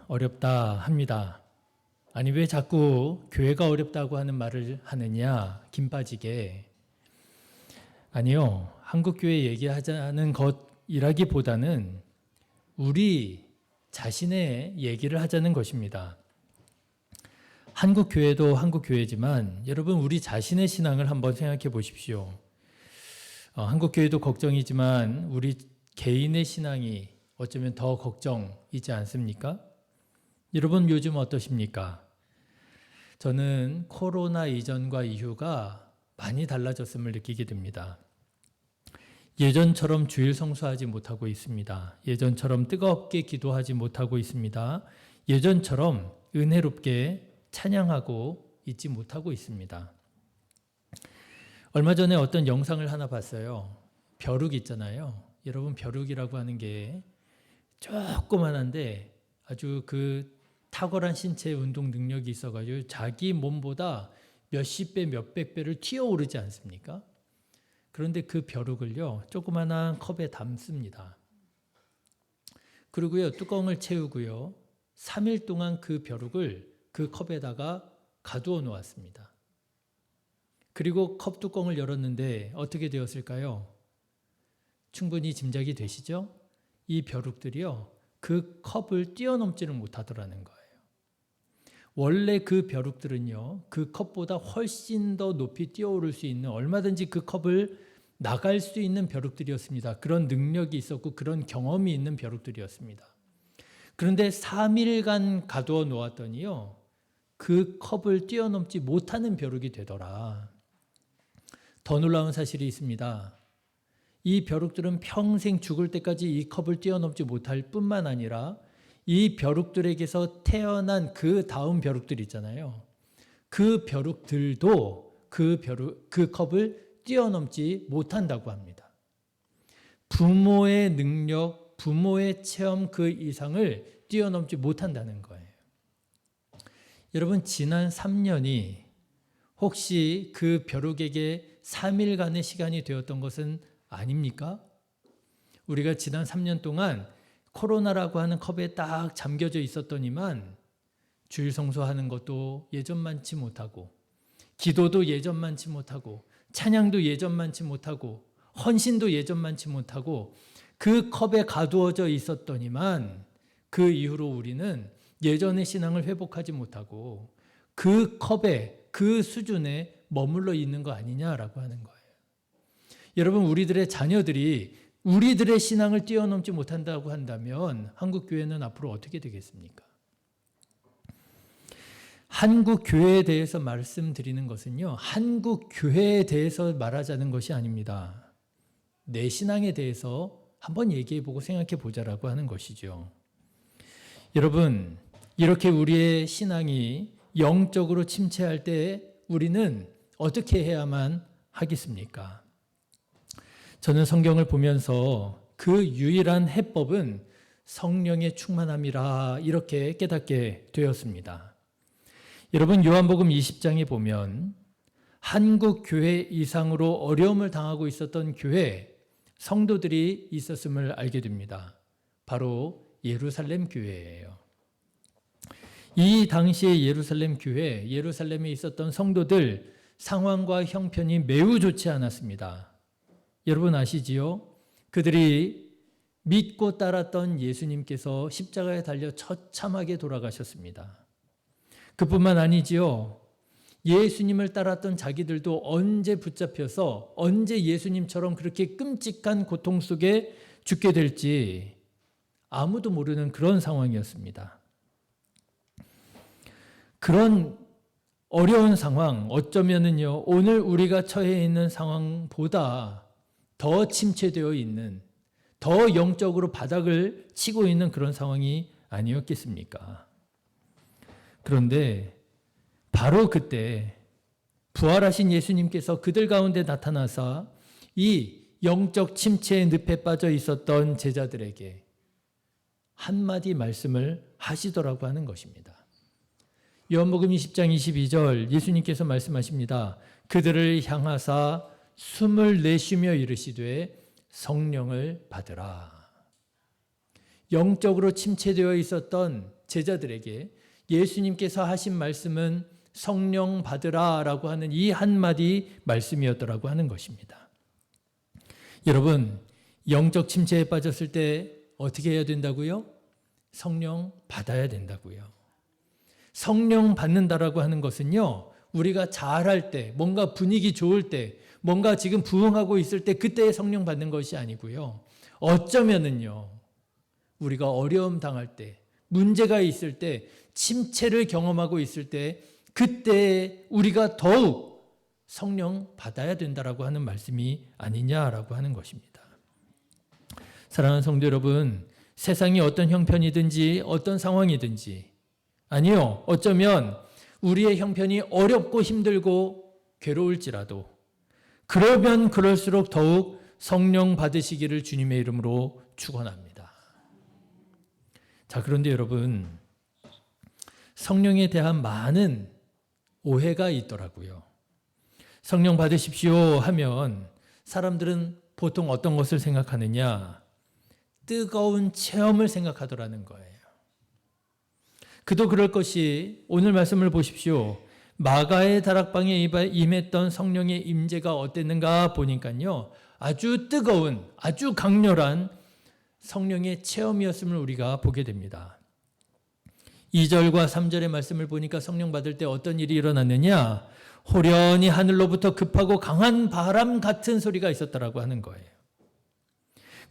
어렵다 합니다. 아니 왜 자꾸 교회가 어렵다고 하는 말을 하느냐, 김 빠지게. 아니요, 한국교회 얘기하자는 것이라기보다는 우리 자신의 얘기를 하자는 것입니다. 한국교회도 한국교회지만 여러분 우리 자신의 신앙을 한번 생각해 보십시오. 한국교회도 걱정이지만 우리 개인의 신앙이 어쩌면 더 걱정이지 않습니까? 여러분 요즘 어떠십니까? 저는 코로나 이전과 이후가 많이 달라졌음을 느끼게 됩니다. 예전처럼 주일 성수하지 못하고 있습니다. 예전처럼 뜨겁게 기도하지 못하고 있습니다. 예전처럼 은혜롭게 찬양하고 있지 못하고 있습니다. 얼마 전에 어떤 영상을 하나 봤어요. 벼룩 있잖아요. 여러분 벼룩이라고 하는 게 조그만한데 아주 그 탁월한 신체 운동 능력이 있어가지고 자기 몸보다 몇십 배, 몇백 배를 튀어오르지 않습니까? 그런데 그 벼룩을요, 조그만한 컵에 담습니다. 그리고요, 뚜껑을 채우고요, 3일 동안 그 벼룩을 그 컵에다가 가두어 놓았습니다. 그리고 컵 뚜껑을 열었는데 어떻게 되었을까요? 충분히 짐작이 되시죠? 이 벼룩들이요, 그 컵을 뛰어넘지는 못하더라는 거예요. 원래 그 벼룩들은요, 그 컵보다 훨씬 더 높이 뛰어오를 수 있는, 얼마든지 그 컵을 나갈 수 있는 벼룩들이었습니다. 그런 능력이 있었고 그런 경험이 있는 벼룩들이었습니다. 그런데 3일간 가두어 놓았더니요, 그 컵을 뛰어넘지 못하는 벼룩이 되더라. 더 놀라운 사실이 있습니다. 이 벼룩들은 평생 죽을 때까지 이 컵을 뛰어넘지 못할 뿐만 아니라 이 벼룩들에게서 태어난 그 다음 벼룩들 있잖아요. 그 벼룩들도 그 컵을 뛰어넘지 못한다고 합니다. 부모의 능력, 부모의 체험 그 이상을 뛰어넘지 못한다는 거예요. 여러분 지난 3년이 혹시 그 벼룩에게 3일간의 시간이 되었던 것은 아닙니까? 우리가 지난 3년 동안 코로나라고 하는 컵에 딱 잠겨져 있었더니만 주일 성수하는 것도 예전만치 못하고, 기도도 예전만치 못하고, 찬양도 예전만치 못하고, 헌신도 예전만치 못하고, 그 컵에 가두어져 있었더니만 그 이후로 우리는 예전의 신앙을 회복하지 못하고 그 컵에, 그 수준에 머물러 있는 거 아니냐라고 하는 거예요. 여러분 우리들의 자녀들이 우리들의 신앙을 뛰어넘지 못한다고 한다면 한국교회는 앞으로 어떻게 되겠습니까? 한국교회에 대해서 말씀드리는 것은요, 한국교회에 대해서 말하자는 것이 아닙니다. 내 신앙에 대해서 한번 얘기해보고 생각해보자라고 하는 것이죠. 여러분, 이렇게 우리의 신앙이 영적으로 침체할 때 우리는 어떻게 해야만 하겠습니까? 저는 성경을 보면서 그 유일한 해법은 성령의 충만함이라 이렇게 깨닫게 되었습니다. 여러분 요한복음 20장에 보면 한국 교회 이상으로 어려움을 당하고 있었던 교회 성도들이 있었음을 알게 됩니다. 바로 예루살렘 교회예요. 이 당시의 예루살렘 교회, 예루살렘에 있었던 성도들 상황과 형편이 매우 좋지 않았습니다. 여러분 아시지요? 그들이 믿고 따랐던 예수님께서 십자가에 달려 처참하게 돌아가셨습니다. 그뿐만 아니지요. 예수님을 따랐던 자기들도 언제 붙잡혀서 언제 예수님처럼 그렇게 끔찍한 고통 속에 죽게 될지 아무도 모르는 그런 상황이었습니다. 그런 어려운 상황, 어쩌면은요, 오늘 우리가 처해 있는 상황보다 더 침체되어 있는, 더 영적으로 바닥을 치고 있는 그런 상황이 아니었겠습니까? 그런데 바로 그때 부활하신 예수님께서 그들 가운데 나타나사 이 영적 침체의 늪에 빠져 있었던 제자들에게 한마디 말씀을 하시더라고 하는 것입니다. 요한복음 20장 22절 예수님께서 말씀하십니다. 그들을 향하사 숨을 내쉬며 이르시되 성령을 받으라. 영적으로 침체되어 있었던 제자들에게 예수님께서 하신 말씀은 성령 받으라 라고 하는 이 한마디 말씀이었더라고 하는 것입니다. 여러분, 영적 침체에 빠졌을 때 어떻게 해야 된다고요? 성령 받아야 된다고요. 성령 받는다라고 하는 것은요, 우리가 잘할 때, 뭔가 분위기 좋을 때, 뭔가 지금 부흥하고 있을 때 그때에 성령 받는 것이 아니고요. 어쩌면은요, 우리가 어려움 당할 때, 문제가 있을 때, 침체를 경험하고 있을 때, 그때 우리가 더욱 성령 받아야 된다라고 하는 말씀이 아니냐라고 하는 것입니다. 사랑하는 성도 여러분, 세상이 어떤 형편이든지 어떤 상황이든지, 아니요, 어쩌면 우리의 형편이 어렵고 힘들고 괴로울지라도 그러면 그럴수록 더욱 성령 받으시기를 주님의 이름으로 축원합니다. 자, 그런데 여러분, 성령에 대한 많은 오해가 있더라고요. 성령 받으십시오 하면 사람들은 보통 어떤 것을 생각하느냐? 뜨거운 체험을 생각하더라는 거예요. 그도 그럴 것이 오늘 말씀을 보십시오. 마가의 다락방에 임했던 성령의 임재가 어땠는가 보니까요, 아주 뜨거운, 아주 강렬한 성령의 체험이었음을 우리가 보게 됩니다. 2절과 3절의 말씀을 보니까 성령 받을 때 어떤 일이 일어났느냐? 호련히 하늘로부터 급하고 강한 바람 같은 소리가 있었다라고 하는 거예요.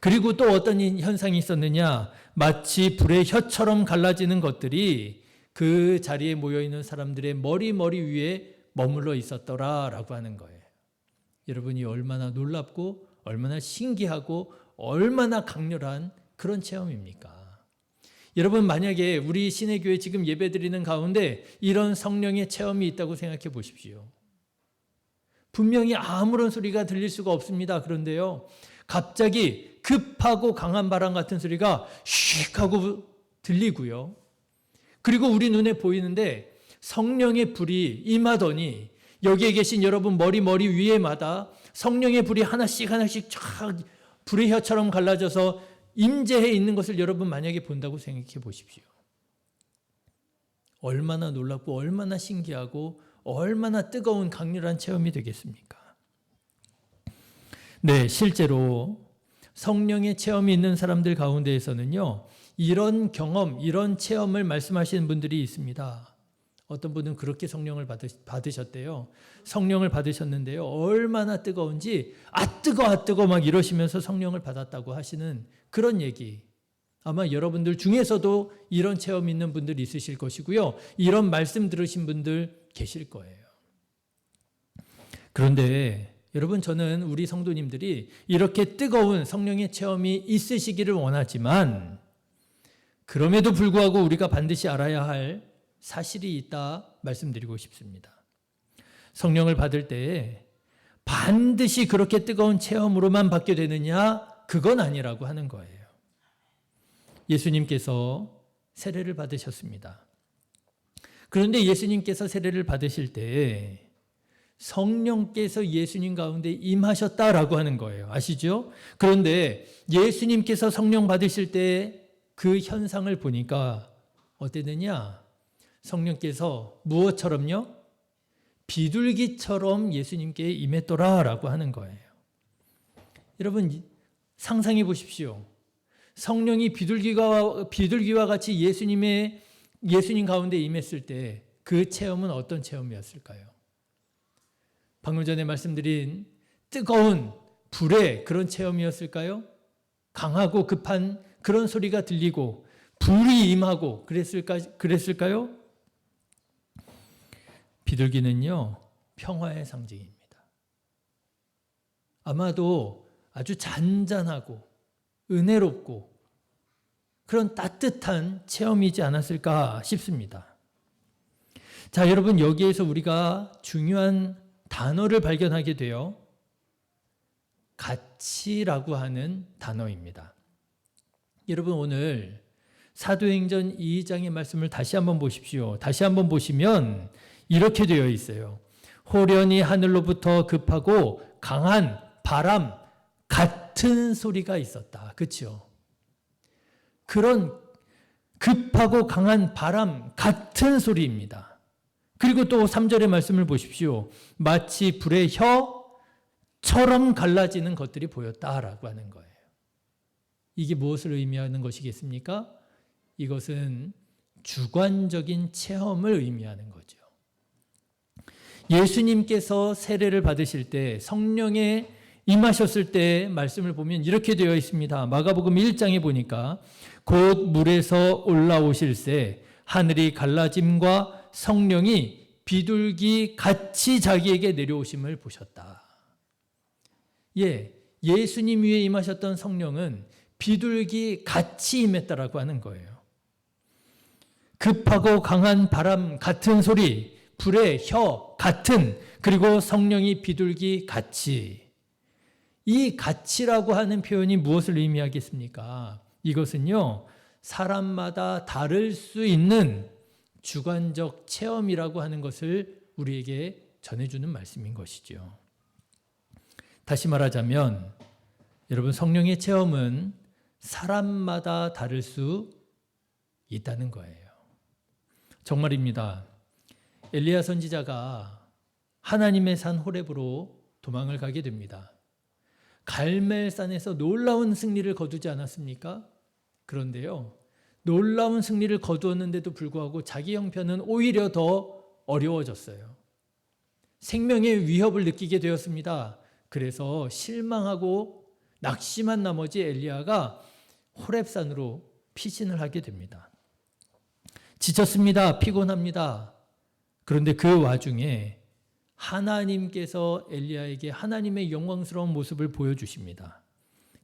그리고 또 어떤 현상이 있었느냐? 마치 불의 혀처럼 갈라지는 것들이 그 자리에 모여있는 사람들의 머리 위에 머물러 있었더라라고 하는 거예요. 여러분이 얼마나 놀랍고 얼마나 신기하고 얼마나 강렬한 그런 체험입니까? 여러분, 만약에 우리 신의교회 지금 예배드리는 가운데 이런 성령의 체험이 있다고 생각해 보십시오. 분명히 아무런 소리가 들릴 수가 없습니다. 그런데요, 갑자기 급하고 강한 바람 같은 소리가 슉 하고 들리고요. 그리고 우리 눈에 보이는데 성령의 불이 임하더니 여기에 계신 여러분 머리 위에마다 성령의 불이 하나씩 쫙 불의 혀처럼 갈라져서 임재해 있는 것을 여러분 만약에 본다고 생각해 보십시오. 얼마나 놀랍고 얼마나 신기하고 얼마나 뜨거운 강렬한 체험이 되겠습니까? 네, 실제로 성령의 체험이 있는 사람들 가운데에서는요, 이런 경험, 이런 체험을 말씀하시는 분들이 있습니다. 어떤 분은 그렇게 성령을 받으셨대요. 성령을 받으셨는데요, 얼마나 뜨거운지 아 뜨거 막 이러시면서 성령을 받았다고 하시는 그런 얘기. 아마 여러분들 중에서도 이런 체험 있는 분들 있으실 것이고요. 이런 말씀 들으신 분들 계실 거예요. 그런데 여러분, 저는 우리 성도님들이 이렇게 뜨거운 성령의 체험이 있으시기를 원하지만, 그럼에도 불구하고 우리가 반드시 알아야 할 사실이 있다 말씀드리고 싶습니다. 성령을 받을 때에 반드시 그렇게 뜨거운 체험으로만 받게 되느냐? 그건 아니라고 하는 거예요. 예수님께서 세례를 받으셨습니다. 그런데 예수님께서 세례를 받으실 때 성령께서 예수님 가운데 임하셨다라고 하는 거예요. 아시죠? 그런데 예수님께서 성령 받으실 때 그 현상을 보니까 어땠느냐? 성령께서 무엇처럼요? 비둘기처럼 예수님께 임했더라라고 하는 거예요. 여러분, 상상해 보십시오. 성령이 비둘기와 같이 예수님 가운데 임했을 때 그 체험은 어떤 체험이었을까요? 방금 전에 말씀드린 뜨거운 불의 그런 체험이었을까요? 강하고 급한 그런 소리가 들리고 불이 임하고 그랬을까요? 비둘기는요, 평화의 상징입니다. 아마도 아주 잔잔하고 은혜롭고 그런 따뜻한 체험이지 않았을까 싶습니다. 자, 여러분, 여기에서 우리가 중요한 단어를 발견하게 돼요. 같이라고 하는 단어입니다. 여러분, 오늘 사도행전 2장의 말씀을 다시 한번 보십시오. 다시 한번 보시면 이렇게 되어 있어요. 호련히 하늘로부터 급하고 강한 바람 같은 소리가 있었다. 그렇죠? 그런 급하고 강한 바람 같은 소리입니다. 그리고 또 3절의 말씀을 보십시오. 마치 불의 혀처럼 갈라지는 것들이 보였다라고 하는 거예요. 이게 무엇을 의미하는 것이겠습니까? 이것은 주관적인 체험을 의미하는 거죠. 예수님께서 세례를 받으실 때, 성령에 임하셨을 때 말씀을 보면 이렇게 되어 있습니다. 마가복음 1장에 보니까 곧 물에서 올라오실새 하늘이 갈라짐과 성령이 비둘기 같이 자기에게 내려오심을 보셨다. 예수님 위에 임하셨던 성령은 비둘기 같이 임했다라고 하는 거예요. 급하고 강한 바람 같은 소리, 불의 혀 같은, 그리고 성령이 비둘기 같이. 이 같이라고 하는 표현이 무엇을 의미하겠습니까? 이것은요, 사람마다 다를 수 있는 주관적 체험이라고 하는 것을 우리에게 전해주는 말씀인 것이죠. 다시 말하자면, 여러분, 성령의 체험은 사람마다 다를 수 있다는 거예요. 정말입니다. 엘리야 선지자가 하나님의 산 호렙으로 도망을 가게 됩니다. 갈멜산에서 놀라운 승리를 거두지 않았습니까? 그런데요, 놀라운 승리를 거두었는데도 불구하고 자기 형편은 오히려 더 어려워졌어요. 생명의 위협을 느끼게 되었습니다. 그래서 실망하고 낙심한 나머지 엘리야가 호렙산으로 피신을 하게 됩니다. 지쳤습니다. 피곤합니다. 그런데 그 와중에 하나님께서 엘리야에게 하나님의 영광스러운 모습을 보여주십니다.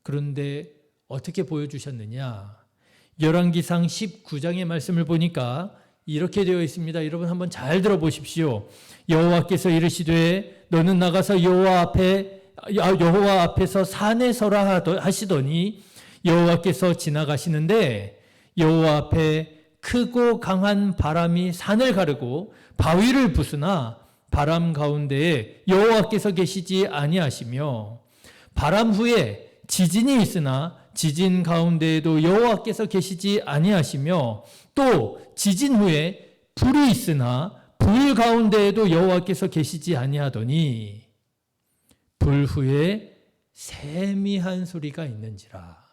그런데 어떻게 보여주셨느냐? 열왕기상 19장의 말씀을 보니까 이렇게 되어 있습니다. 여러분 한번 잘 들어보십시오. 여호와께서 이르시되 너는 나가서 여호와 앞에서 산에 서라 하시더니 여호와께서 지나가시는데 여호와 앞에 크고 강한 바람이 산을 가르고 바위를 부수나 바람 가운데에 여호와께서 계시지 아니하시며 바람 후에 지진이 있으나 지진 가운데에도 여호와께서 계시지 아니하시며 또 지진 후에 불이 있으나 불 가운데에도 여호와께서 계시지 아니하더니 불 후에 세미한 소리가 있는지라.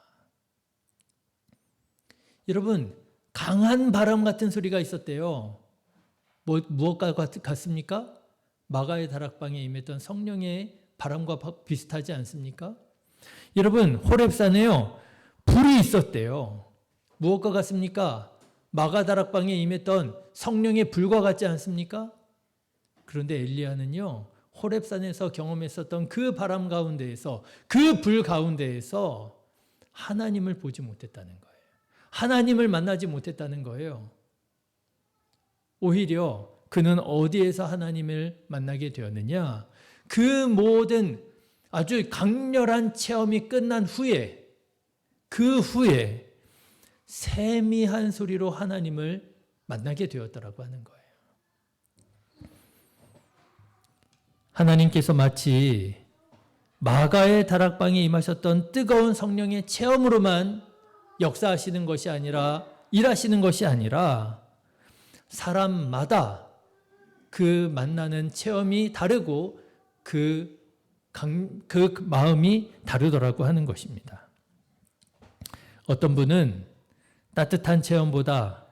여러분, 강한 바람 같은 소리가 있었대요. 무엇과 같습니까? 마가의 다락방에 임했던 성령의 바람과 비슷하지 않습니까? 여러분, 호렙산에요, 불이 있었대요. 무엇과 같습니까? 마가 다락방에 임했던 성령의 불과 같지 않습니까? 그런데 엘리야는요, 호렙산에서 경험했었던 그 바람 가운데에서, 그 불 가운데에서 하나님을 보지 못했다는 거예요. 하나님을 만나지 못했다는 거예요. 오히려 그는 어디에서 하나님을 만나게 되었느냐? 그 모든 아주 강렬한 체험이 끝난 후에, 그 후에 세미한 소리로 하나님을 만나게 되었다라고 하는 거예요. 하나님께서 마치 마가의 다락방에 임하셨던 뜨거운 성령의 체험으로만 역사하시는 것이 아니라, 일하시는 것이 아니라 사람마다 그 만나는 체험이 다르고 그 마음이 다르더라고 하는 것입니다. 어떤 분은 따뜻한 체험보다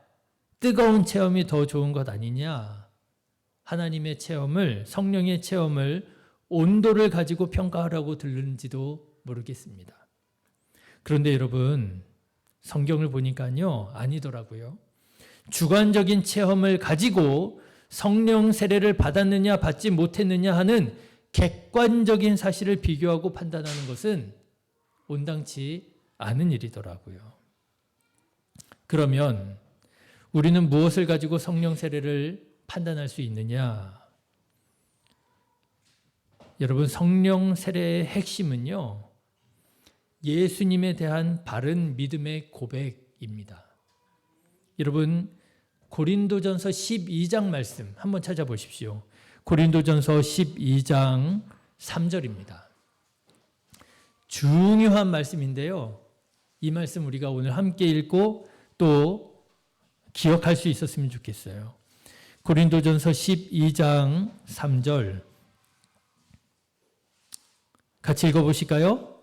뜨거운 체험이 더 좋은 것 아니냐, 하나님의 체험을, 성령의 체험을 온도를 가지고 평가하라고 들는지도 모르겠습니다. 그런데 여러분, 성경을 보니까요, 아니더라고요. 주관적인 체험을 가지고 성령 세례를 받았느냐 받지 못했느냐 하는 객관적인 사실을 비교하고 판단하는 것은 온당치 않은 일이더라고요. 그러면 우리는 무엇을 가지고 성령 세례를 판단할 수 있느냐? 여러분, 성령 세례의 핵심은요, 예수님에 대한 바른 믿음의 고백입니다. 여러분, 고린도전서 12장 말씀 한번 찾아보십시오. 고린도전서 12장 3절입니다. 중요한 말씀인데요, 이 말씀 우리가 오늘 함께 읽고 또 기억할 수 있었으면 좋겠어요. 고린도전서 12장 3절 같이 읽어보실까요?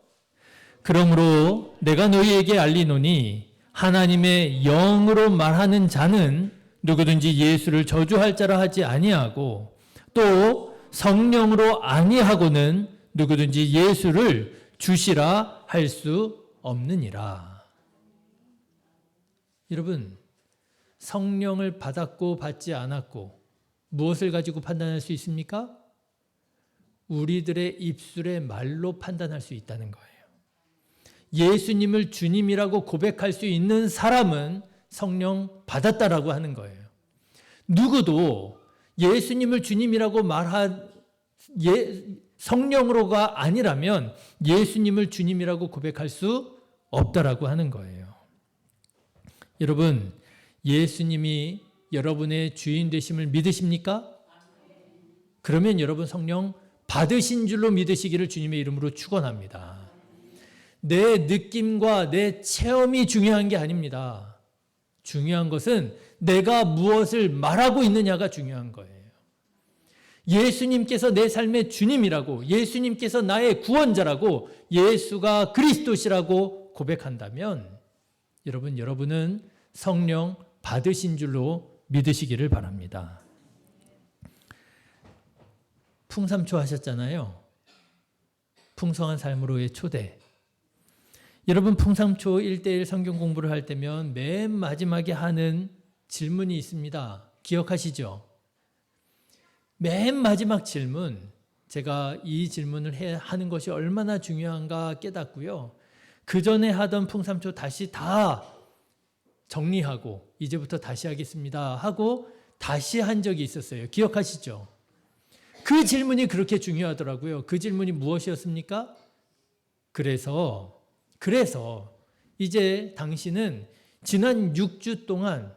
그러므로 내가 너희에게 알리노니 하나님의 영으로 말하는 자는 누구든지 예수를 저주할 자라 하지 아니하고 또 성령으로 아니하고는 누구든지 예수를 주시라 할 수 없느니라. 여러분, 성령을 받았고 받지 않았고 무엇을 가지고 판단할 수 있습니까? 우리들의 입술의 말로 판단할 수 있다는 거예요. 예수님을 주님이라고 고백할 수 있는 사람은 성령 받았다라고 하는 거예요. 누구도 예수님을 주님이라고 말한 성령으로가 아니라면 예수님을 주님이라고 고백할 수 없다라고 하는 거예요. 여러분, 예수님이 여러분의 주인 되심을 믿으십니까? 그러면 여러분 성령 받으신 줄로 믿으시기를 주님의 이름으로 축원합니다. 내 느낌과 내 체험이 중요한 게 아닙니다. 중요한 것은 내가 무엇을 말하고 있느냐가 중요한 거예요. 예수님께서 내 삶의 주님이라고, 예수님께서 나의 구원자라고, 예수가 그리스도시라고 고백한다면 여러분은 성령 받으신 줄로 믿으시기를 바랍니다. 풍삼초 하셨잖아요. 풍성한 삶으로의 초대. 여러분 풍삼초 1:1 성경 공부를 할 때면 맨 마지막에 하는 질문이 있습니다. 기억하시죠? 맨 마지막 질문, 제가 이 질문을 하는 것이 얼마나 중요한가 깨닫고요. 그 전에 하던 풍삼초 다시 다 정리하고 이제부터 다시 하겠습니다 하고 다시 한 적이 있었어요. 기억하시죠? 그 질문이 그렇게 중요하더라고요. 그 질문이 무엇이었습니까? 그래서 이제 당신은 지난 6주 동안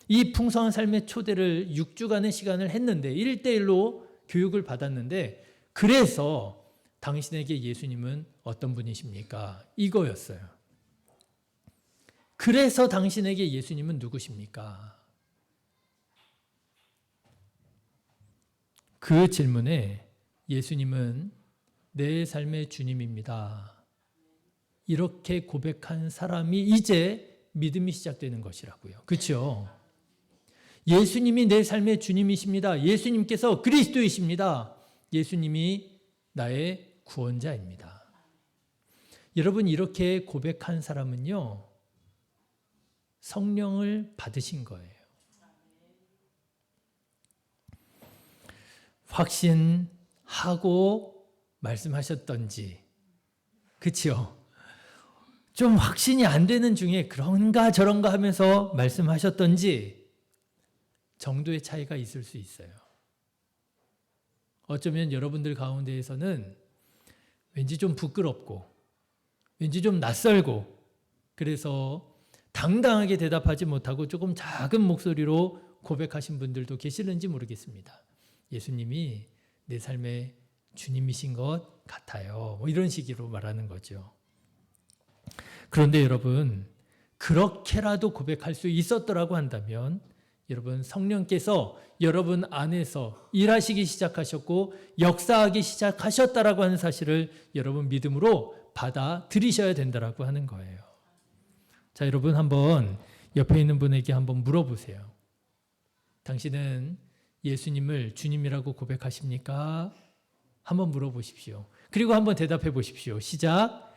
이 풍성한 삶의 초대를 6주간의 시간을 했는데 1:1로 교육을 받았는데 그래서 당신에게 예수님은 어떤 분이십니까? 이거였어요. 그래서 당신에게 예수님은 누구십니까? 그 질문에 예수님은 내 삶의 주님입니다. 이렇게 고백한 사람이 이제 믿음이 시작되는 것이라고요. 그렇죠? 예수님이 내 삶의 주님이십니다. 예수님께서 그리스도이십니다. 예수님이 나의 구원자입니다. 여러분 이렇게 고백한 사람은요. 성령을 받으신 거예요. 확신하고 말씀하셨던지 그렇죠? 좀 확신이 안 되는 중에 그런가 저런가 하면서 말씀하셨던지 정도의 차이가 있을 수 있어요. 어쩌면 여러분들 가운데에서는 왠지 좀 부끄럽고 왠지 좀 낯설고 그래서 당당하게 대답하지 못하고 조금 작은 목소리로 고백하신 분들도 계시는지 모르겠습니다. 예수님이 내 삶의 주님이신 것 같아요. 뭐 이런 식으로 말하는 거죠. 그런데 여러분 그렇게라도 고백할 수 있었더라고 한다면 여러분 성령께서 여러분 안에서 일하시기 시작하셨고 역사하기 시작하셨다라고 하는 사실을 여러분 믿음으로 받아들이셔야 된다라고 하는 거예요. 자, 여러분 한번 옆에 있는 분에게 한번 물어보세요. 당신은 예수님을 주님이라고 고백하십니까? 한번 물어보십시오. 그리고 한번 대답해 보십시오. 시작.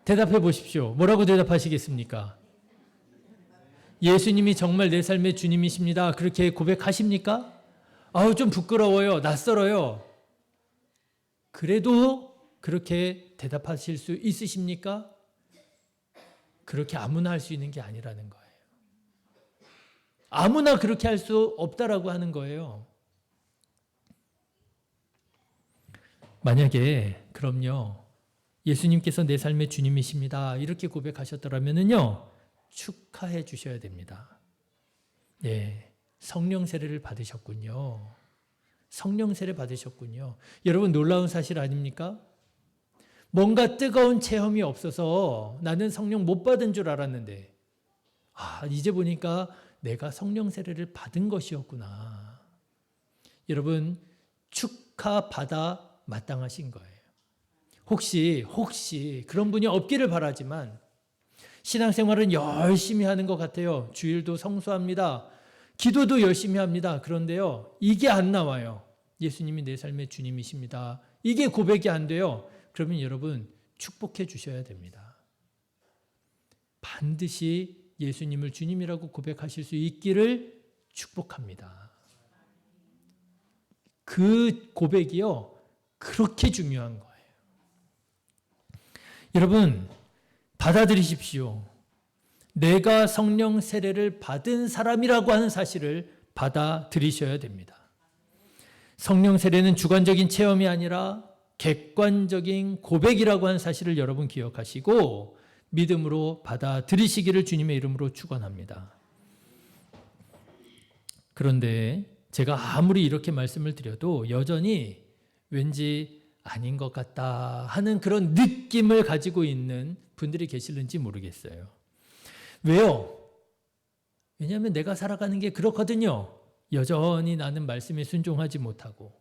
대답해 보십시오. 뭐라고 대답하시겠습니까? 예수님이 정말 내 삶의 주님이십니다. 그렇게 고백하십니까? 아우 좀 부끄러워요. 낯설어요. 그래도 그렇게 대답하실 수 있으십니까? 그렇게 아무나 할 수 있는 게 아니라는 거예요. 아무나 그렇게 할 수 없다라고 하는 거예요. 만약에 그럼요. 예수님께서 내 삶의 주님이십니다. 이렇게 고백하셨더라면요. 축하해 주셔야 됩니다. 네, 성령 세례를 받으셨군요. 성령 세례 받으셨군요. 여러분 놀라운 사실 아닙니까? 뭔가 뜨거운 체험이 없어서 나는 성령 못 받은 줄 알았는데 이제 보니까 내가 성령 세례를 받은 것이었구나. 여러분 축하받아 마땅하신 거예요. 혹시 그런 분이 없기를 바라지만 신앙생활은 열심히 하는 것 같아요. 주일도 성수합니다. 기도도 열심히 합니다. 그런데요, 이게 안 나와요. 예수님이 내 삶의 주님이십니다. 이게 고백이 안 돼요. 그러면 여러분 축복해 주셔야 됩니다. 반드시 예수님을 주님이라고 고백하실 수 있기를 축복합니다. 그 고백이요, 그렇게 중요한 거예요. 여러분 받아들이십시오. 내가 성령 세례를 받은 사람이라고 하는 사실을 받아들이셔야 됩니다. 성령 세례는 주관적인 체험이 아니라 객관적인 고백이라고 하는 사실을 여러분 기억하시고 믿음으로 받아들이시기를 주님의 이름으로 축원합니다. 그런데 제가 아무리 이렇게 말씀을 드려도 여전히 왠지 아닌 것 같다 하는 그런 느낌을 가지고 있는 분들이 계실는지 모르겠어요. 왜요? 왜냐하면 내가 살아가는 게 그렇거든요. 여전히 나는 말씀에 순종하지 못하고,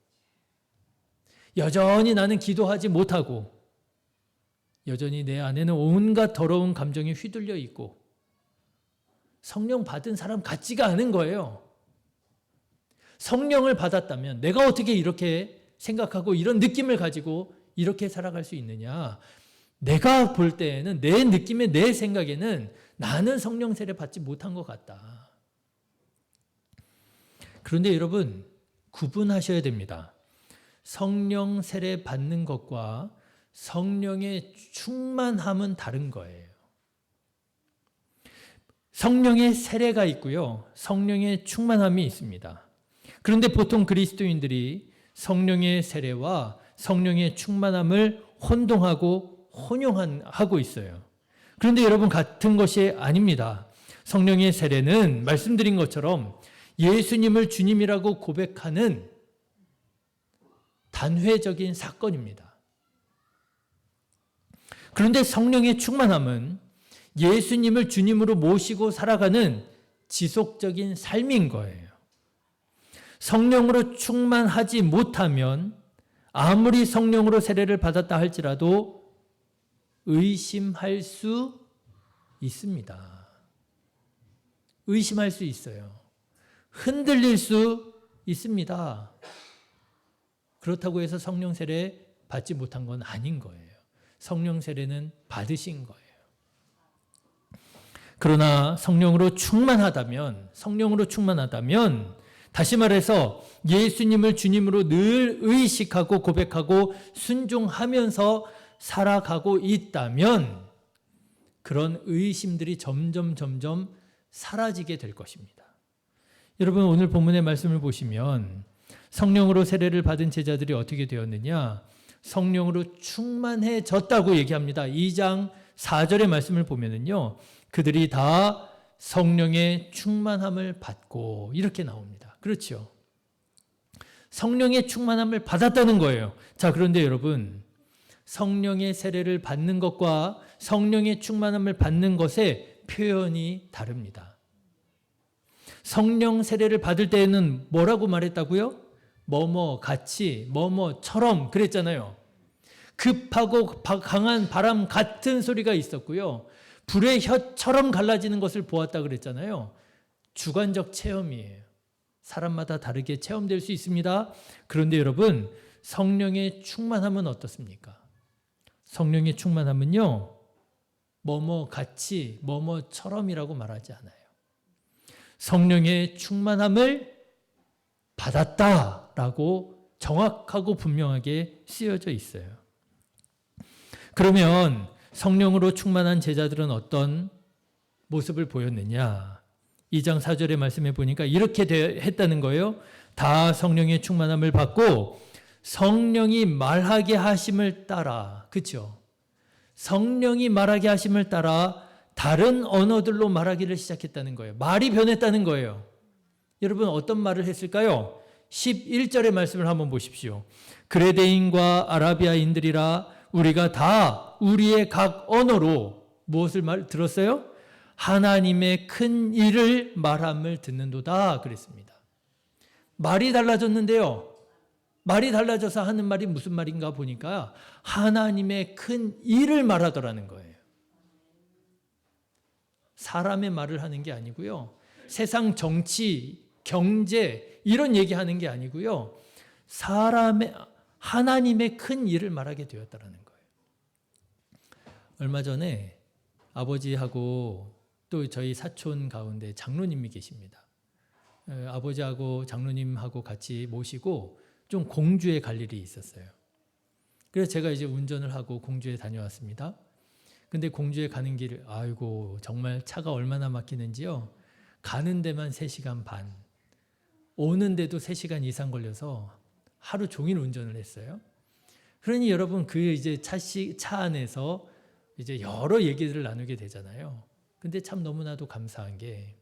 여전히 나는 기도하지 못하고, 여전히 내 안에는 온갖 더러운 감정이 휘둘려 있고 성령 받은 사람 같지가 않은 거예요. 성령을 받았다면 내가 어떻게 이렇게 생각하고 이런 느낌을 가지고 이렇게 살아갈 수 있느냐. 내가 볼 때에는 내 느낌에 내 생각에는 나는 성령 세례 받지 못한 것 같다. 그런데 여러분 구분하셔야 됩니다. 성령 세례 받는 것과 성령의 충만함은 다른 거예요. 성령의 세례가 있고요. 성령의 충만함이 있습니다. 그런데 보통 그리스도인들이 성령의 세례와 성령의 충만함을 혼동하고 혼용하고 있어요. 그런데 여러분 같은 것이 아닙니다. 성령의 세례는 말씀드린 것처럼 예수님을 주님이라고 고백하는 단회적인 사건입니다. 그런데 성령의 충만함은 예수님을 주님으로 모시고 살아가는 지속적인 삶인 거예요. 성령으로 충만하지 못하면 아무리 성령으로 세례를 받았다 할지라도 의심할 수 있습니다. 의심할 수 있어요. 흔들릴 수 있습니다. 그렇다고 해서 성령 세례 받지 못한 건 아닌 거예요. 성령 세례는 받으신 거예요. 그러나 성령으로 충만하다면 다시 말해서 예수님을 주님으로 늘 의식하고 고백하고 순종하면서 살아가고 있다면 그런 의심들이 점점 사라지게 될 것입니다. 여러분 오늘 본문의 말씀을 보시면 성령으로 세례를 받은 제자들이 어떻게 되었느냐? 성령으로 충만해졌다고 얘기합니다. 2장 4절의 말씀을 보면은요, 그들이 다 성령의 충만함을 받고 이렇게 나옵니다. 그렇죠? 성령의 충만함을 받았다는 거예요. 자, 그런데 여러분, 성령의 세례를 받는 것과 성령의 충만함을 받는 것의 표현이 다릅니다. 성령 세례를 받을 때에는 뭐라고 말했다고요? 뭐뭐 같이, 뭐뭐처럼 그랬잖아요. 급하고 강한 바람 같은 소리가 있었고요. 불의 혀처럼 갈라지는 것을 보았다 그랬잖아요. 주관적 체험이에요. 사람마다 다르게 체험될 수 있습니다. 그런데 여러분, 성령의 충만함은 어떻습니까? 성령의 충만함은요, 뭐뭐 같이, 뭐뭐처럼이라고 말하지 않아요. 성령의 충만함을 받았다라고 정확하고 분명하게 쓰여져 있어요. 그러면 성령으로 충만한 제자들은 어떤 모습을 보였느냐? 2장 4절의 말씀에 보니까 이렇게 했다는 거예요. 다 성령의 충만함을 받고 성령이 말하게 하심을 따라, 그렇죠? 성령이 말하게 하심을 따라 다른 언어들로 말하기를 시작했다는 거예요. 말이 변했다는 거예요. 여러분 어떤 말을 했을까요? 11절의 말씀을 한번 보십시오. 그레데인과 아라비아인들이라 우리가 다 우리의 각 언어로 무엇을 들었어요? 하나님의 큰 일을 말함을 듣는도다 그랬습니다. 말이 달라졌는데요. 말이 달라져서 하는 말이 무슨 말인가 보니까 하나님의 큰 일을 말하더라는 거예요. 사람의 말을 하는 게 아니고요. 세상 정치, 경제 이런 얘기하는 게 아니고요. 하나님의 큰 일을 말하게 되었다는 거예요. 얼마 전에 아버지하고 또 저희 사촌 가운데 장로님이 계십니다. 아버지하고 장로님하고 같이 모시고 좀 공주에 갈 일이 있었어요. 그래서 제가 이제 운전을 하고 공주에 다녀왔습니다. 근데 공주에 가는 길, 아이고 정말 차가 얼마나 막히는지요. 가는 데만 3시간 반, 오는 데도 3시간 이상 걸려서 하루 종일 운전을 했어요. 그러니 여러분 그 이제 차 안에서 이제 여러 얘기들을 나누게 되잖아요. 근데 참 너무나도 감사한 게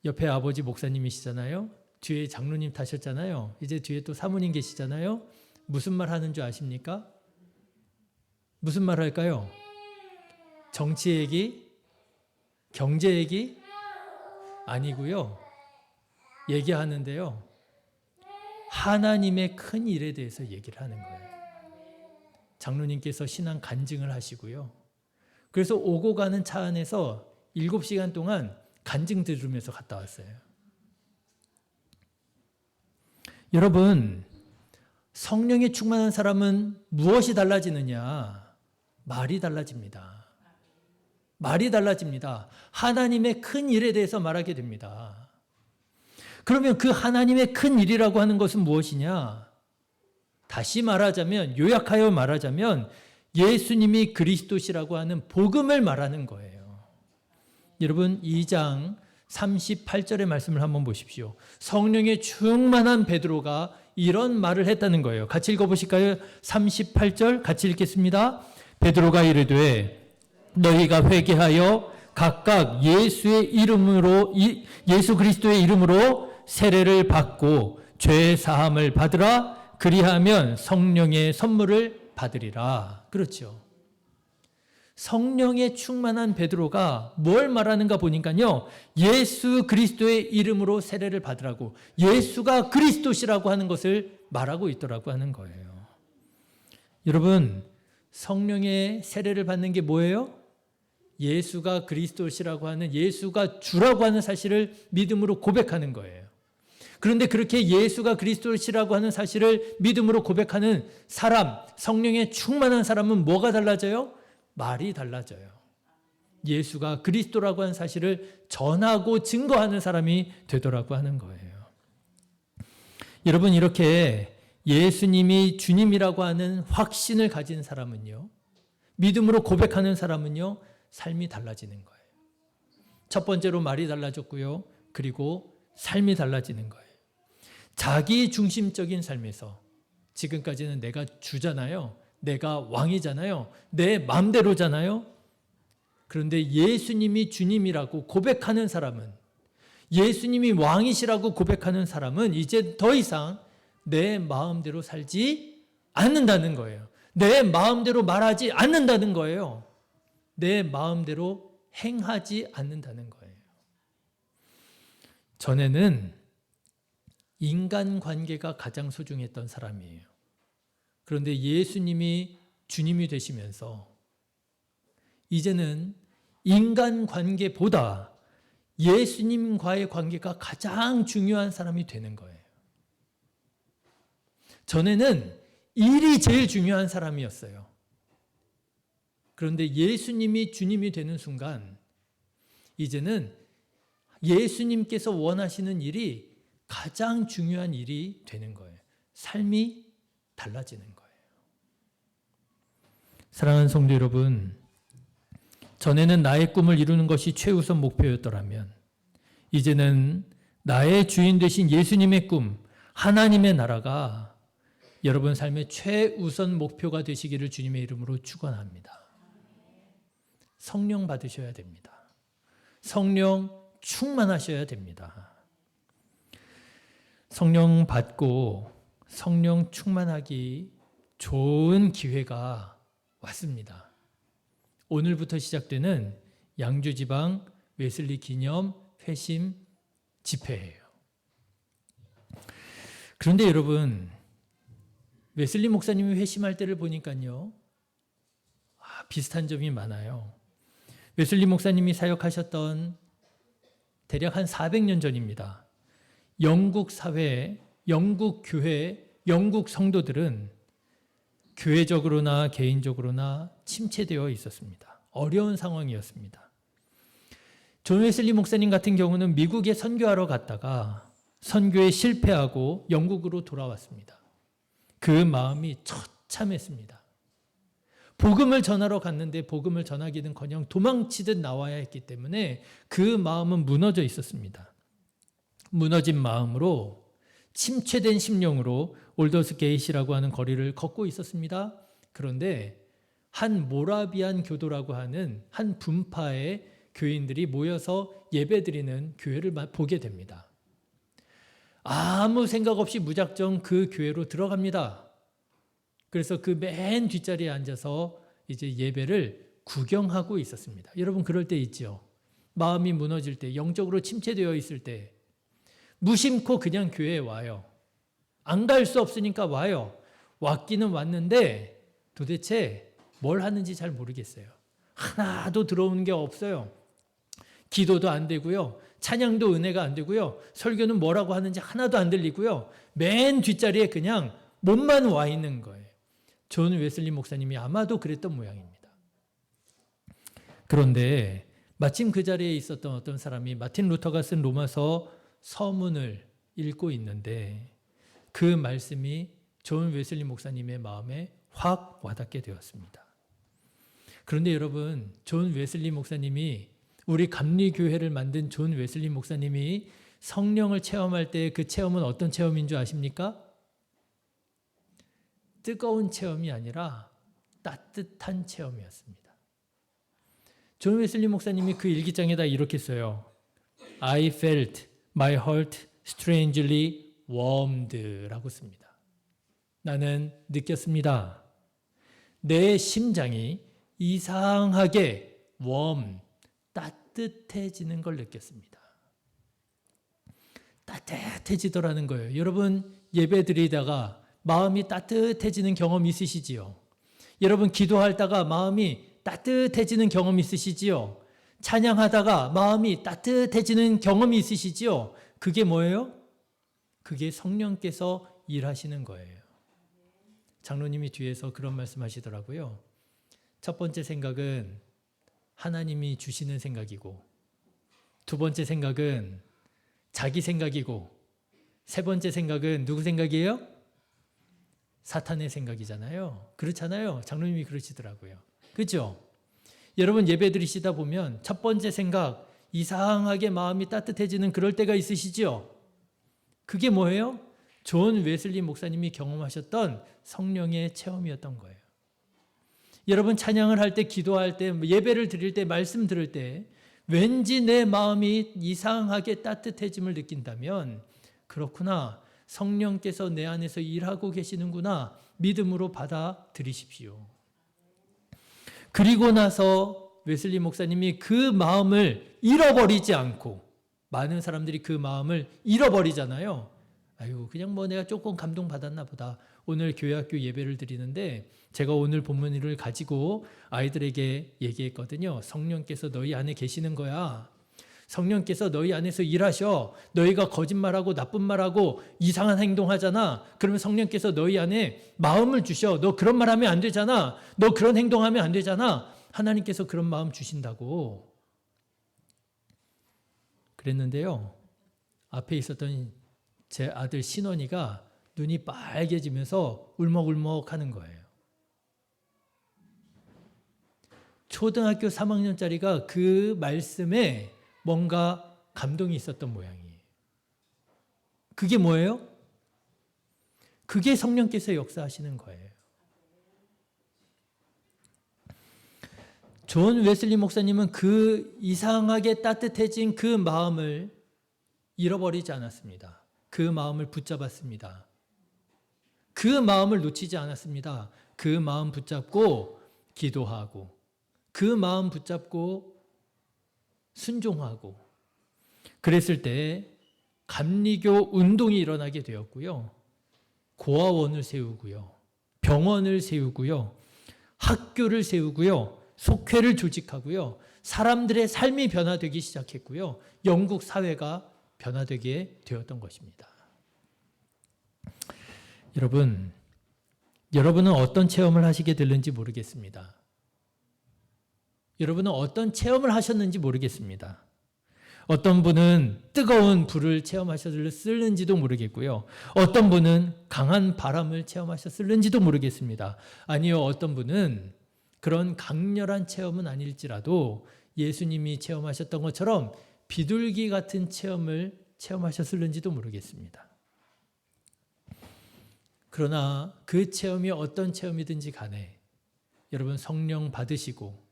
옆에 아버지 목사님이시잖아요. 뒤에 장로님 타셨잖아요. 이제 뒤에 또 사모님 계시잖아요. 무슨 말 하는 줄 아십니까? 무슨 말 할까요? 정치 얘기? 경제 얘기? 아니고요. 얘기하는데요. 하나님의 큰 일에 대해서 얘기를 하는 거예요. 장로님께서 신앙 간증을 하시고요. 그래서 오고 가는 차 안에서 7시간 동안 간증 들으면서 갔다 왔어요. 여러분, 성령에 충만한 사람은 무엇이 달라지느냐? 말이 달라집니다. 말이 달라집니다. 하나님의 큰 일에 대해서 말하게 됩니다. 그러면 그 하나님의 큰 일이라고 하는 것은 무엇이냐? 다시 말하자면, 요약하여 말하자면 예수님이 그리스도시라고 하는 복음을 말하는 거예요. 여러분 2장 38절의 말씀을 한번 보십시오. 성령에 충만한 베드로가 이런 말을 했다는 거예요. 같이 읽어보실까요? 38절 같이 읽겠습니다. 베드로가 이르되 너희가 회개하여 각각 예수 그리스도의 이름으로 세례를 받고 죄 사함을 받으라. 그리하면 성령의 선물을 받으리라. 그렇죠. 성령에 충만한 베드로가 뭘 말하는가 보니까요. 예수 그리스도의 이름으로 세례를 받으라고, 예수가 그리스도시라고 하는 것을 말하고 있더라고 하는 거예요. 여러분, 성령의 세례를 받는 게 뭐예요? 예수가 그리스도시라고 하는, 예수가 주라고 하는 사실을 믿음으로 고백하는 거예요. 그런데 그렇게 예수가 그리스도시라고 하는 사실을 믿음으로 고백하는 사람, 성령에 충만한 사람은 뭐가 달라져요? 말이 달라져요. 예수가 그리스도라고 하는 사실을 전하고 증거하는 사람이 되더라고 하는 거예요. 여러분, 이렇게 예수님이 주님이라고 하는 확신을 가진 사람은요, 믿음으로 고백하는 사람은요, 삶이 달라지는 거예요. 첫 번째로 말이 달라졌고요. 그리고 삶이 달라지는 거예요. 자기 중심적인 삶에서, 지금까지는 내가 주잖아요. 내가 왕이잖아요. 내 마음대로잖아요. 그런데 예수님이 주님이라고 고백하는 사람은, 예수님이 왕이시라고 고백하는 사람은 이제 더 이상 내 마음대로 살지 않는다는 거예요. 내 마음대로 말하지 않는다는 거예요. 내 마음대로 행하지 않는다는 거예요. 전에는 인간관계가 가장 소중했던 사람이에요. 그런데 예수님이 주님이 되시면서 이제는 인간관계보다 예수님과의 관계가 가장 중요한 사람이 되는 거예요. 전에는 일이 제일 중요한 사람이었어요. 그런데 예수님이 주님이 되는 순간 이제는 예수님께서 원하시는 일이 가장 중요한 일이 되는 거예요. 삶이 달라지는 거예요. 사랑하는 성도 여러분, 전에는 나의 꿈을 이루는 것이 최우선 목표였더라면 이제는 나의 주인 되신 예수님의 꿈, 하나님의 나라가 여러분 삶의 최우선 목표가 되시기를 주님의 이름으로 축원합니다. 성령 받으셔야 됩니다. 성령 충만하셔야 됩니다. 성령 받고 성령 충만하기 좋은 기회가 왔습니다. 오늘부터 시작되는 양주지방 웨슬리 기념 회심 집회예요. 그런데 여러분, 웨슬리 목사님이 회심할 때를 보니까요, 비슷한 점이 많아요. 웨슬리 목사님이 사역하셨던 대략 한 400년 전입니다. 영국 사회, 영국 교회, 영국 성도들은 교회적으로나 개인적으로나 침체되어 있었습니다. 어려운 상황이었습니다. 존 웨슬리 목사님 같은 경우는 미국에 선교하러 갔다가 선교에 실패하고 영국으로 돌아왔습니다. 그 마음이 처참했습니다. 복음을 전하러 갔는데 복음을 전하기는커녕 도망치듯 나와야 했기 때문에 그 마음은 무너져 있었습니다. 무너진 마음으로 침체된 심령으로 올더스 게이시라고 하는 거리를 걷고 있었습니다. 그런데 한 모라비안 교도라고 하는 한 분파의 교인들이 모여서 예배드리는 교회를 보게 됩니다. 아무 생각 없이 무작정 그 교회로 들어갑니다. 그래서 그 맨 뒷자리에 앉아서 이제 예배를 구경하고 있었습니다. 여러분 그럴 때 있죠. 마음이 무너질 때, 영적으로 침체되어 있을 때 무심코 그냥 교회에 와요. 안 갈 수 없으니까 와요. 왔기는 왔는데 도대체 뭘 하는지 잘 모르겠어요. 하나도 들어오는 게 없어요. 기도도 안 되고요. 찬양도 은혜가 안 되고요. 설교는 뭐라고 하는지 하나도 안 들리고요. 맨 뒷자리에 그냥 몸만 와 있는 거예요. 존 웨슬리 목사님이 아마도 그랬던 모양입니다. 그런데 마침 그 자리에 있었던 어떤 사람이 마틴 루터가 쓴 로마서 서문을 읽고 있는데 그 말씀이 존 웨슬리 목사님의 마음에 확 와닿게 되었습니다. 그런데 여러분, 존 웨슬리 목사님이 우리 감리교회를 만든 존 웨슬리 목사님이 성령을 체험할 때 그 체험은 어떤 체험인 줄 아십니까? 뜨거운 체험이 아니라 따뜻한 체험이었습니다. 존 웨슬리 목사님이 그 일기장에다 이렇게 써요. I felt my heart strangely warmed 라고 씁니다. 나는 느꼈습니다. 내 심장이 이상하게 warm, 따뜻해지는 걸 느꼈습니다. 따뜻해지더라는 거예요. 여러분 예배 드리다가 마음이 따뜻해지는 경험 있으시지요? 여러분 기도하다가 마음이 따뜻해지는 경험 있으시지요? 찬양하다가 마음이 따뜻해지는 경험이 있으시지요? 그게 뭐예요? 그게 성령께서 일하시는 거예요. 장로님이 뒤에서 그런 말씀하시더라고요. 첫 번째 생각은 하나님이 주시는 생각이고, 두 번째 생각은 자기 생각이고, 세 번째 생각은 누구 생각이에요? 사탄의 생각이잖아요. 그렇잖아요. 장로님이 그러시더라고요. 그렇죠? 여러분 예배 드리시다 보면 첫 번째 생각, 이상하게 마음이 따뜻해지는 그럴 때가 있으시죠? 그게 뭐예요? 존 웨슬리 목사님이 경험하셨던 성령의 체험이었던 거예요. 여러분 찬양을 할 때, 기도할 때, 예배를 드릴 때, 말씀 들을 때 왠지 내 마음이 이상하게 따뜻해짐을 느낀다면 그렇구나, 성령께서 내 안에서 일하고 계시는구나, 믿음으로 받아들이십시오. 그리고 나서 웨슬리 목사님이 그 마음을 잃어버리지 않고, 많은 사람들이 그 마음을 잃어버리잖아요. 아유, 그냥 뭐 내가 조금 감동받았나 보다. 오늘 교회학교 예배를 드리는데 제가 오늘 본문을 가지고 아이들에게 얘기했거든요. 성령께서 너희 안에 계시는 거야. 성령께서 너희 안에서 일하셔. 너희가 거짓말하고 나쁜 말하고 이상한 행동하잖아. 그러면 성령께서 너희 안에 마음을 주셔. 너 그런 말하면 안 되잖아. 너 그런 행동하면 안 되잖아. 하나님께서 그런 마음 주신다고. 그랬는데요. 앞에 있었던 제 아들 신원이가 눈이 빨개지면서 울먹울먹 하는 거예요. 초등학교 3학년짜리가 그 말씀에 뭔가 감동이 있었던 모양이에요. 그게 뭐예요? 그게 성령께서 역사하시는 거예요. 존 웨슬리 목사님은 그 이상하게 따뜻해진 그 마음을 잃어버리지 않았습니다. 그 마음을 붙잡았습니다. 그 마음을 놓치지 않았습니다. 그 마음 붙잡고 기도하고 그 마음 붙잡고 순종하고 그랬을 때 감리교 운동이 일어나게 되었고요. 고아원을 세우고요. 병원을 세우고요. 학교를 세우고요. 속회를 조직하고요. 사람들의 삶이 변화되기 시작했고요. 영국 사회가 변화되게 되었던 것입니다. 여러분은 어떤 체험을 하시게 될는지 모르겠습니다. 여러분은 어떤 체험을 하셨는지 모르겠습니다. 어떤 분은 뜨거운 불을 체험하셨을는지도 모르겠고요. 어떤 분은 강한 바람을 체험하셨을는지도 모르겠습니다. 아니요, 어떤 분은 그런 강렬한 체험은 아닐지라도 예수님이 체험하셨던 것처럼 비둘기 같은 체험을 체험하셨을는지도 모르겠습니다. 그러나 그 체험이 어떤 체험이든지 간에 여러분 성령 받으시고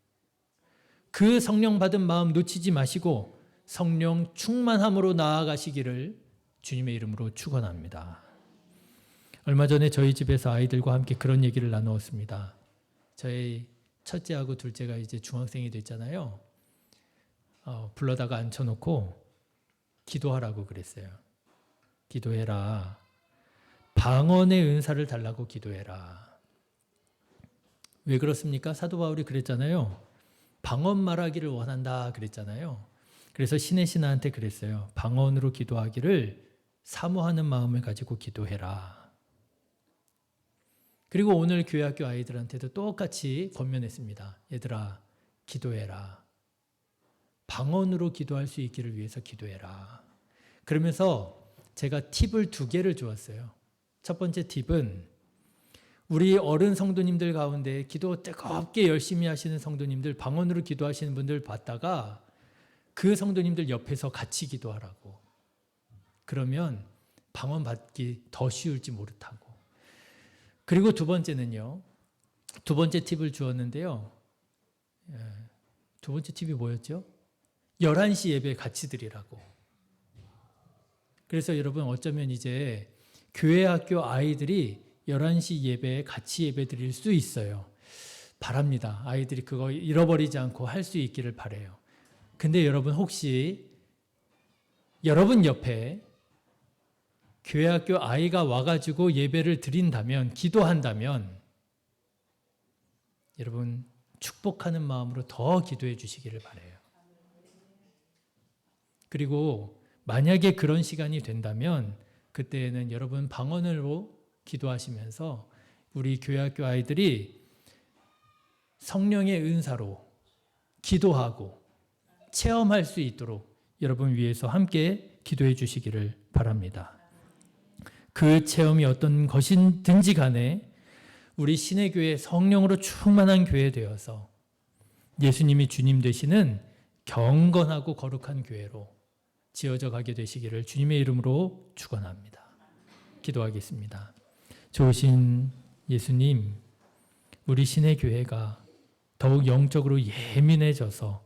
그 성령 받은 마음 놓치지 마시고 성령 충만함으로 나아가시기를 주님의 이름으로 축원합니다. 얼마 전에 저희 집에서 아이들과 함께 그런 얘기를 나누었습니다. 저희 첫째하고 둘째가 이제 중학생이 됐잖아요. 불러다가 앉혀놓고 기도하라고 그랬어요. 기도해라. 방언의 은사를 달라고 기도해라. 왜 그렇습니까? 사도 바울이 그랬잖아요. 방언 말하기를 원한다 그랬잖아요. 그래서 신의 신하한테 그랬어요. 방언으로 기도하기를 사모하는 마음을 가지고 기도해라. 그리고 오늘 교회학교 아이들한테도 똑같이 권면했습니다. 얘들아, 기도해라. 방언으로 기도할 수 있기를 위해서 기도해라. 그러면서 제가 팁을 2개를 주었어요. 첫 번째 팁은 우리 어른 성도님들 가운데 기도 뜨겁게 열심히 하시는 성도님들, 방언으로 기도하시는 분들 봤다가 그 성도님들 옆에서 같이 기도하라고. 그러면 방언 받기 더 쉬울지 모르다고. 그리고 2번째는요. 2번째 팁을 주었는데요. 2번째 팁이 뭐였죠? 11시 예배 같이 드리라고. 그래서 여러분 어쩌면 이제 교회 학교 아이들이 11시 예배에 같이 예배 드릴 수 있어요. 바랍니다. 아이들이 그거 잃어버리지 않고 할 수 있기를 바라요. 근데 여러분 혹시 여러분 옆에 교회 학교 아이가 와가지고 예배를 드린다면, 기도한다면 여러분 축복하는 마음으로 더 기도해 주시기를 바라요. 그리고 만약에 그런 시간이 된다면 그때에는 여러분 방언으로 기도하시면서 우리 교회학교 아이들이 성령의 은사로 기도하고 체험할 수 있도록 여러분 위해서 함께 기도해 주시기를 바랍니다. 그 체험이 어떤 것이든지 간에 우리 신의교회 성령으로 충만한 교회 되어서 예수님이 주님 되시는 경건하고 거룩한 교회로 지어져 가게 되시기를 주님의 이름으로 축원합니다. 기도하겠습니다. 좋으신 예수님, 우리 신의교회가 더욱 영적으로 예민해져서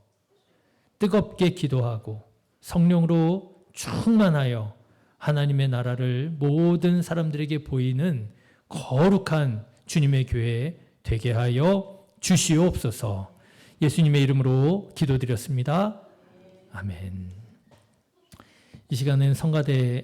뜨겁게 기도하고 성령으로 충만하여 하나님의 나라를 모든 사람들에게 보이는 거룩한 주님의 교회 되게 하여 주시옵소서. 예수님의 이름으로 기도드렸습니다. 아멘. 이 시간은 성가대